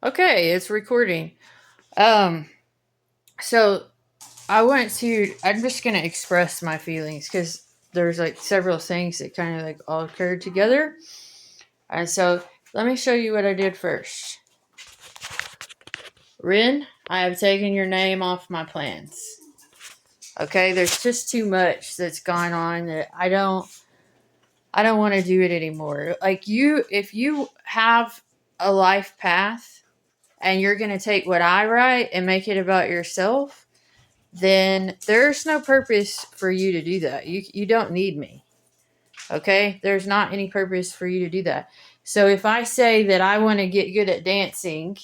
Okay, it's recording. Um, so I'm just gonna express my feelings because there's like several things that kind of like all occurred together. And so let me show you what I did first. Rin, I have taken your name off my plans. Okay, there's just too much that's gone on that I don't want to do it anymore. Like if you have a life path and you're gonna take what I write and make it about yourself, then there's no purpose for you to do that. You don't need me. Okay? There's not any purpose for you to do that. So if I say that I want to get good at dancing,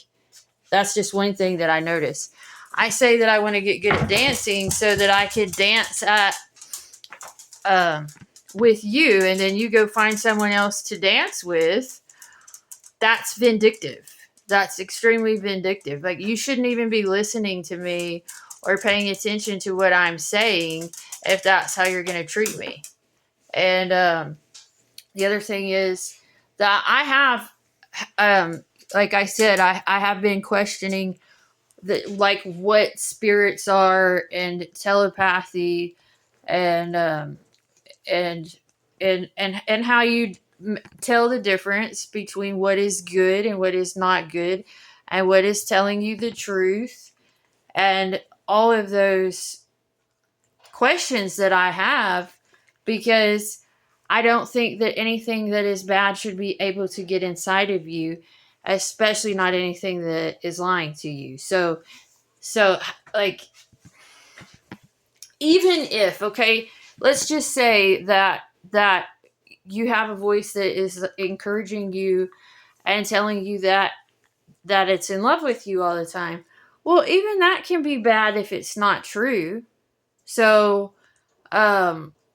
that's just one thing that I notice. I say that I want to get good at dancing so that I could dance at um, with you, and then you go find someone else to dance with. That's vindictive. That's extremely vindictive. Like, you shouldn't even be listening to me or paying attention to what I'm saying if that's how you're going to treat me. And the other thing is that I have, like I said, I have been questioning like what spirits are and telepathy and and and how you tell the difference between what is good and what is not good and what is telling you the truth and all of those questions that I have, because I don't think that anything that is bad should be able to get inside of you, especially not anything that is lying to you. So like, even if, okay, let's just say that you have a voice that is encouraging you and telling you that it's in love with you all the time. Well, even that can be bad if it's not true. So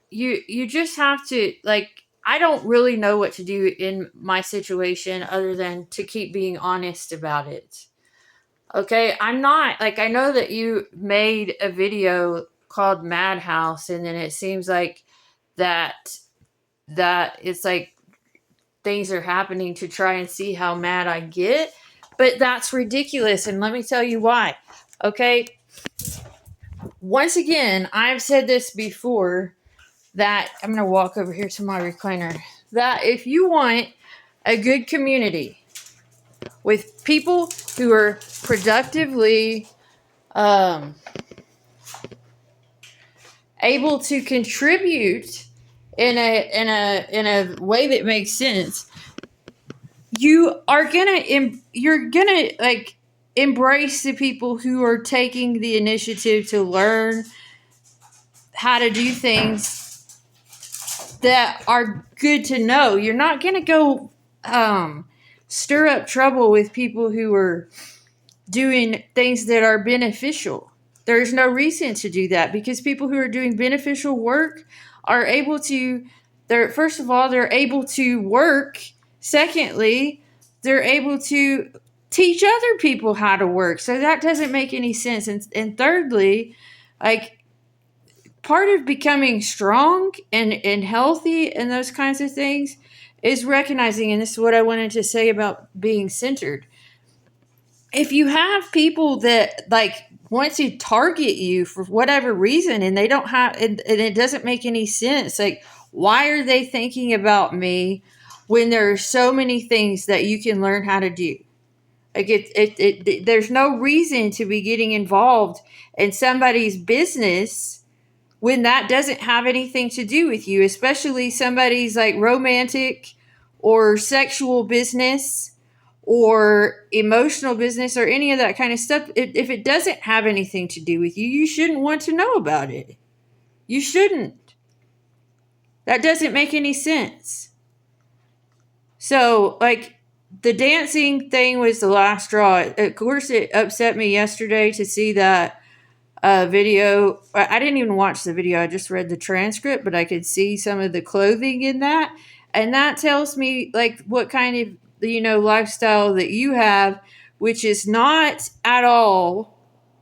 you just have to, like, I don't really know what to do in my situation other than to keep being honest about it. Okay, I'm not like, I know that you made a video called Madhouse, and then it seems like that that it's like things are happening to try and see how mad I get, but that's ridiculous, and let me tell you why. Okay, once again, I've said this before, that I'm going to walk over here to my recliner, that if you want a good community with people who are productively um, able to contribute in a way that makes sense, you're gonna like embrace the people who are taking the initiative to learn how to do things that are good to know. You're not gonna go stir up trouble with people who are doing things that are beneficial. There's no reason to do that, because people who are doing beneficial work are able to, they're, first of all, they're able to work. Secondly, they're able to teach other people how to work. So that doesn't make any sense. And thirdly, like, part of becoming strong and healthy and those kinds of things is recognizing, and this is what I wanted to say about being centered. If you have people that like want to target you for whatever reason, and they don't have, and it doesn't make any sense, like, why are they thinking about me when there are so many things that you can learn how to do? Like, there's no reason to be getting involved in somebody's business when that doesn't have anything to do with you, especially somebody's like romantic or sexual business or emotional business or any of that kind of stuff. If it doesn't have anything to do with you, you shouldn't want to know about it. You shouldn't. That doesn't make any sense. So, like, the dancing thing was the last straw. Of course, it upset me yesterday to see that video. I didn't even watch the video. I just read the transcript, but I could see some of the clothing in that. And that tells me, like, what kind of, lifestyle that you have, which is not at all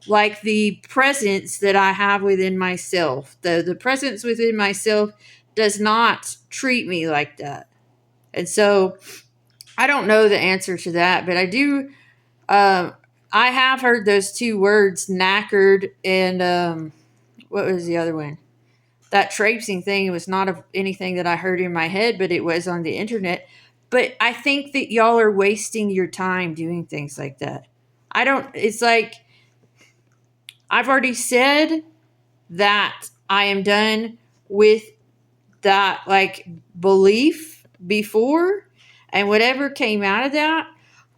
like the presence that I have within myself. The presence within myself does not treat me like that. And so I don't know the answer to that, but I do I have heard those two words, knackered, and what was the other one? That traipsing thing was not anything that I heard in my head, but it was on the internet. But I think that y'all are wasting your time doing things like that. I don't, it's like, I've already said that I am done with that, like, belief before, and whatever came out of that,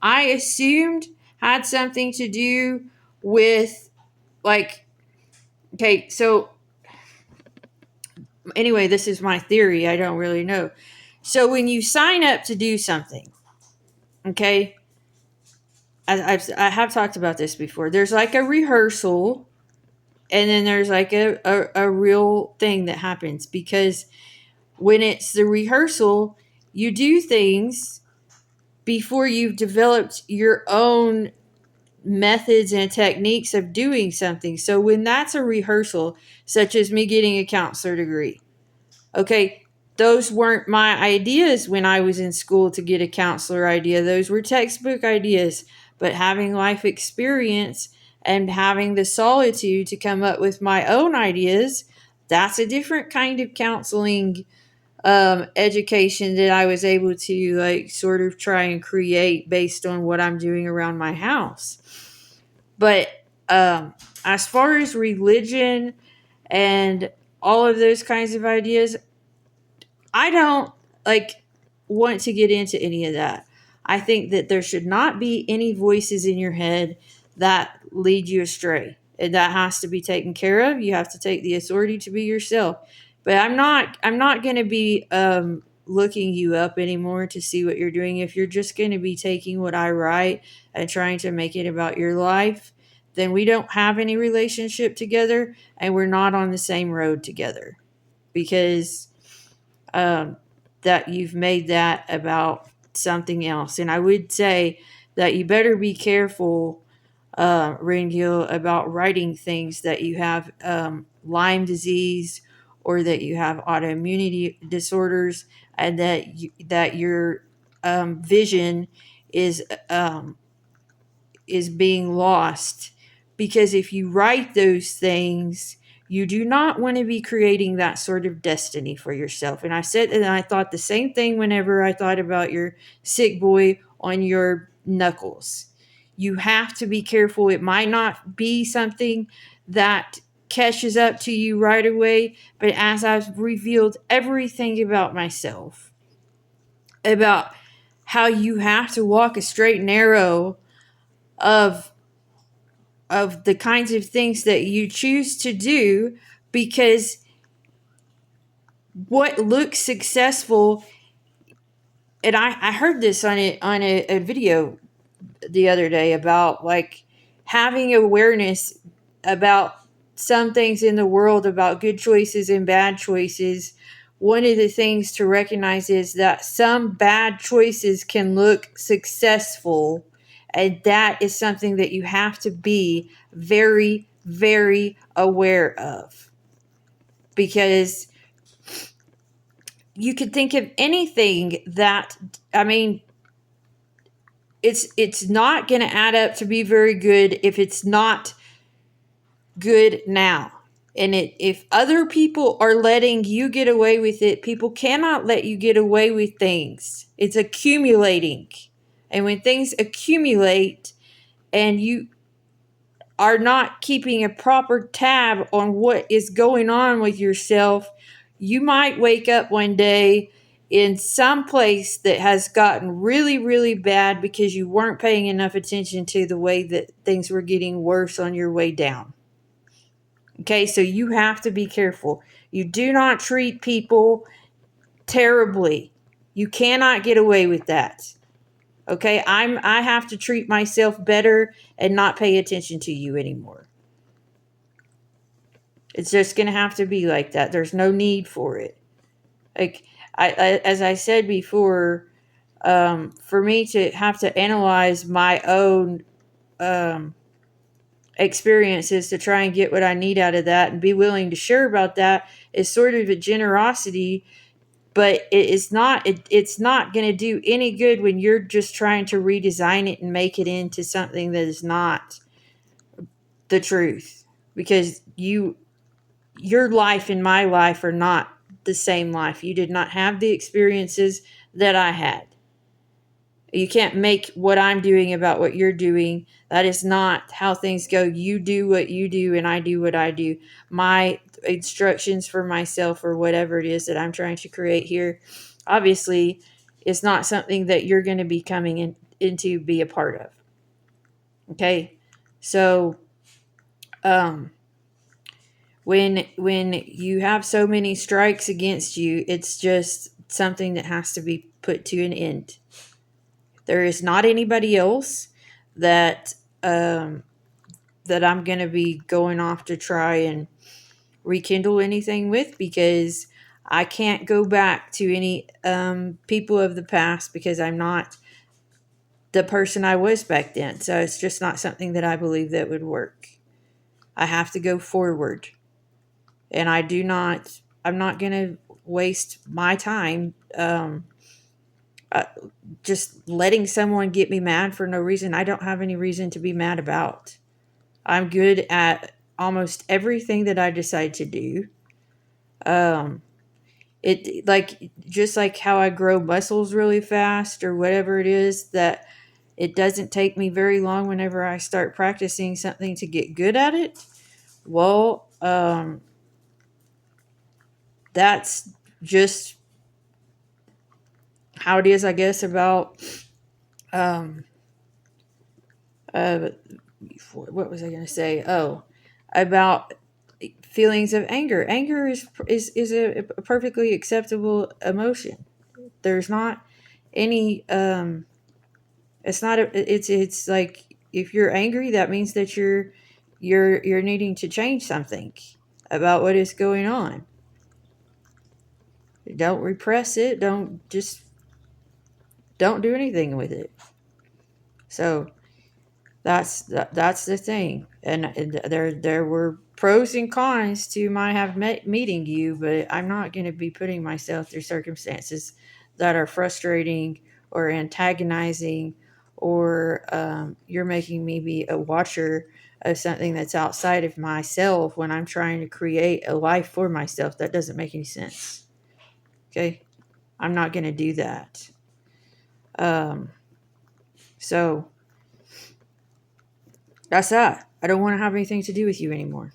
I assumed had something to do with, like, okay, so anyway, this is my theory. I don't really know. So when you sign up to do something, okay, I have talked about this before. There's like a rehearsal, and then there's like a real thing that happens, because when it's the rehearsal, you do things before you've developed your own methods and techniques of doing something. So when that's a rehearsal, such as me getting a counselor degree, okay, those weren't my ideas when I was in school to get a counselor idea. Those were textbook ideas. But having life experience and having the solitude to come up with my own ideas, that's a different kind of counseling education that I was able to, like, sort of try and create based on what I'm doing around my house. But as far as religion and all of those kinds of ideas, I don't, like, want to get into any of that. I think that there should not be any voices in your head that lead you astray. And that has to be taken care of. You have to take the authority to be yourself. But I'm not going to be looking you up anymore to see what you're doing. If you're just going to be taking what I write and trying to make it about your life, then we don't have any relationship together, and we're not on the same road together, because um, that you've made that about something else. And I would say that you better be careful, Gill, about writing things that you have Lyme disease, or that you have autoimmunity disorders, and that your vision is um, is being lost. Because if you write those things, you do not want to be creating that sort of destiny for yourself. And I said, and I thought the same thing whenever I thought about your sick boy on your knuckles. You have to be careful. It might not be something that catches up to you right away, but as I've revealed everything about myself, about how you have to walk a straight and narrow of the kinds of things that you choose to do, because what looks successful, and I heard this on a video the other day about, like, having awareness about some things in the world, about good choices and bad choices. One of the things to recognize is that some bad choices can look successful, and that is something that you have to be very, very aware of, because you could think of anything that, I mean, it's not going to add up to be very good if it's not good now. And if other people are letting you get away with it, people cannot let you get away with things. It's accumulating. And when things accumulate and you are not keeping a proper tab on what is going on with yourself, you might wake up one day in some place that has gotten really, really bad because you weren't paying enough attention to the way that things were getting worse on your way down. Okay, so you have to be careful. You do not treat people terribly. You cannot get away with that. Okay, I have to treat myself better and not pay attention to you anymore. It's just going to have to be like that. There's no need for it. Like, I as I said before, for me to have to analyze my own experiences to try and get what I need out of that and be willing to share about that is sort of a generosity but it's not going to do any good when you're just trying to redesign it and make it into something that is not the truth, because your life and my life are not the same life. You did not have the experiences that I had. You can't make what I'm doing about what you're doing. That is not how things go. You do what you do and I do what I do. My instructions for myself, or whatever it is that I'm trying to create here, obviously is not something that you're going to be coming into be a part of. Okay? So when you have so many strikes against you, it's just something that has to be put to an end. There is not anybody else that that I'm going to be going off to try and rekindle anything with, because I can't go back to any people of the past, because I'm not the person I was back then. So it's just not something that I believe that would work. I have to go forward. And I'm not going to waste my time just letting someone get me mad for no reason. I don't have any reason to be mad about. I'm good at almost everything that I decide to do. It like just like how I grow muscles really fast or whatever it is, that it doesn't take me very long whenever I start practicing something to get good at it. Well, that's just how it is, I guess, about what was I going to say? Oh, about feelings of anger. Anger is a perfectly acceptable emotion. There's not any it's not it's like, if you're angry, that means that you're needing to change something about what is going on. Don't repress it. Don't do anything with it. So that's the thing, and there were pros and cons to my meeting you, but I'm not going to be putting myself through circumstances that are frustrating or antagonizing, or you're making me be a watcher of something that's outside of myself when I'm trying to create a life for myself. That doesn't make any sense. Okay, I'm not going to do that. So that's that. I don't want to have anything to do with you anymore.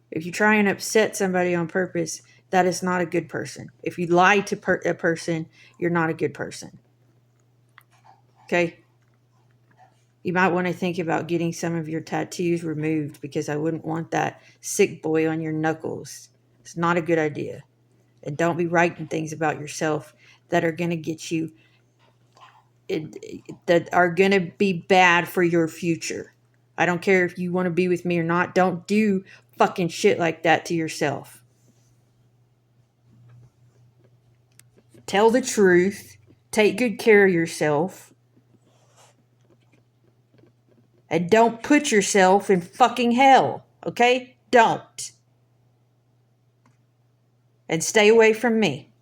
If you try and upset somebody on purpose, that is not a good person. If you lie to a person, you're not a good person. Okay? You might want to think about getting some of your tattoos removed, because I wouldn't want that sick boy on your knuckles. It's not a good idea. And don't be writing things about yourself that are going to get you, that are going to be bad for your future. I don't care if you want to be with me or not. Don't do fucking shit like that to yourself. Tell the truth. Take good care of yourself. And don't put yourself in fucking hell. Okay? Don't. And stay away from me.